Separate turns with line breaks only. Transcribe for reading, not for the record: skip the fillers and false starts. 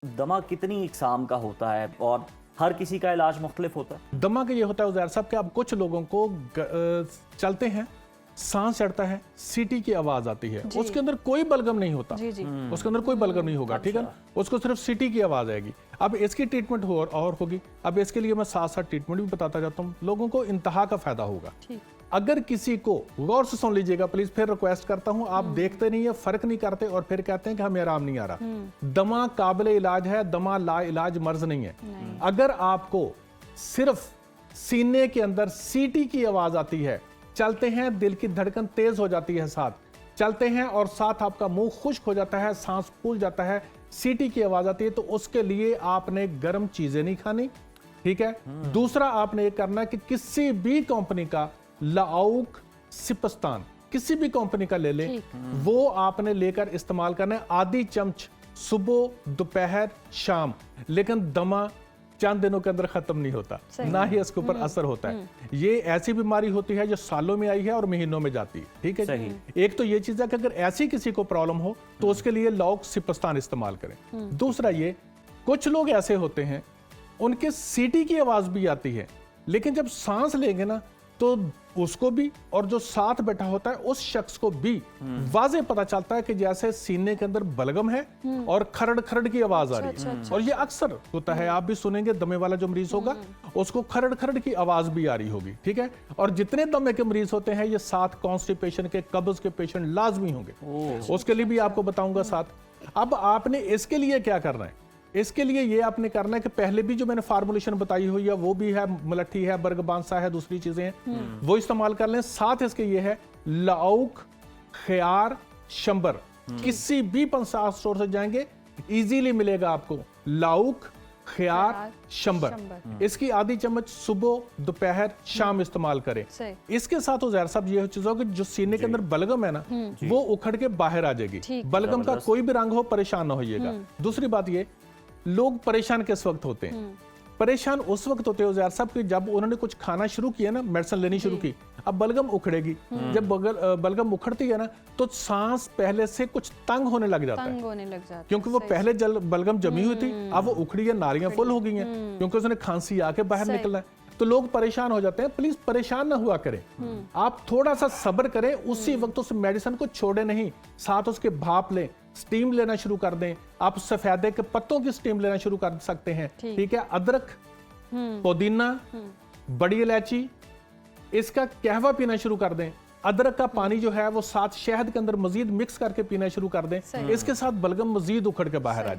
दमा कितनी इकसाम का होता है और हर किसी का इलाज मुख्तलिफ होता है?
दमा का ये होता है उज़ैर साहब कि अब कुछ लोगों को चलते हैं, सांस चढ़ता है, सीटी की आवाज आती है, उसके अंदर कोई बलगम नहीं होता,
जी जी
उसके अंदर कोई बलगम नहीं होगा, ठीक है ना, उसको सिर्फ सीटी की आवाज आएगी। अब इसकी ट्रीटमेंट और होगी। अब इसके लिए मैं साथ साथ ट्रीटमेंट भी बताता जाता हूँ, लोगों को इंतहा का फायदा होगा।
ठीक।
अगर किसी को, गौर से सुन लीजिएगा प्लीज, फिर रिक्वेस्ट करता हूं, आप देखते नहीं है, फर्क नहीं करते और फिर कहते हैं कि हमें आराम नहीं आ रहा। दमा काबिल इलाज है, दमा ला इलाज मर्ज नहीं है। अगर आपको सिर्फ सीने के अंदर सीटी की आवाज आती है, चलते हैं दिल की धड़कन तेज हो जाती है, साथ चलते हैं और साथ आपका मुंह खुश्क हो जाता है, सांस फूल जाता है, सीटी की आवाज आती है, तो उसके लिए आपने गर्म चीजें नहीं खानी, ठीक है। दूसरा आपने ये करना है कि किसी भी कंपनी का लाउक सिपस्तान, किसी भी कंपनी का ले लें, वो आपने लेकर इस्तेमाल करना है, आधी चम्मच सुबह दोपहर शाम। लेकिन दमा चंद दिनों के अंदर खत्म नहीं होता, ना ही इसके ऊपर असर होता है। ये ऐसी बीमारी होती है जो सालों में आई है और महीनों में जाती है, ठीक है।
सही।
एक तो ये चीज है कि अगर ऐसी किसी को प्रॉब्लम हो तो उसके लिए लाउक सिपस्तान इस्तेमाल करें। दूसरा ये, कुछ लोग ऐसे होते हैं उनके सीटी की आवाज भी आती है, लेकिन जब सांस लेंगे ना तो उसको भी और जो साथ बैठा होता है उस शख्स को भी वाज़े पता चलता है कि जैसे सीने के अंदर बलगम है और खरड़ खरड़ की आवाज आ रही है। और ये अक्सर होता है, आप भी सुनेंगे, दमे वाला जो मरीज होगा उसको खरड़ खरड़ की आवाज भी आ रही होगी, ठीक है। और जितने दमे के मरीज होते हैं ये साथ कॉन्स्टिपेशन के, कब्ज के पेशेंट लाजमी होंगे, उसके लिए भी आपको बताऊंगा साथ। अब आपने इसके लिए क्या करना है, इसके लिए ये आपने करना है कि पहले भी जो मैंने फार्मूलेशन बताई हुई है वो भी है, मलट्ठी है, बर्गबांसा है, दूसरी चीजें हैं, वो इस्तेमाल कर लें। साथ इसके ये है लाउक, ख्यार, शंबर, किसी भी पंसार स्टोर से जाएंगे इजीली मिलेगा आपको लाउक, ख्यार, शंबर। इसकी आधी चम्मच सुबह दोपहर शाम इस्तेमाल करें। इसके साथ उज़ैर साहब ये चीज होगी, जो सीने के अंदर बलगम है ना वो उखड़ के बाहर आ जाएगी। बलगम का कोई भी रंग हो, परेशान ना होइएगा। दूसरी बात ये, लोग परेशान किस वक्त होते हैं? परेशान उस वक्त होते हैं उज़ैर साहब कि जब उन्होंने कुछ खाना शुरू किया ना, मेडिसिन लेनी शुरू की, अब बलगम उखड़ेगी। जब बलगम उखड़ती है ना तो सांस पहले से कुछ तंग होने लग जाता है, क्योंकि वो पहले बलगम जमी हुई थी, अब वो उखड़ी है, नालियां फुल हो गई हैं, क्योंकि उसने खांसी आके बाहर निकलना है, तो लोग परेशान हो जाते हैं। प्लीज परेशान ना हुआ करें, आप थोड़ा सा सब्र करें, उसी वक्त उस मेडिसिन को छोड़े नहीं, साथ उसके भाप लें, स्टीम लेना शुरू कर दें। आप सफेदे के पत्तों की स्टीम लेना शुरू कर सकते हैं, ठीक है। अदरक, पुदीना, बड़ी इलायची, इसका कहवा पीना शुरू कर दें। अदरक का पानी जो है वो साथ शहद के अंदर मजीद मिक्स करके पीना शुरू कर दें, इसके साथ बलगम मजीद उखड़ के बाहर आ जाए।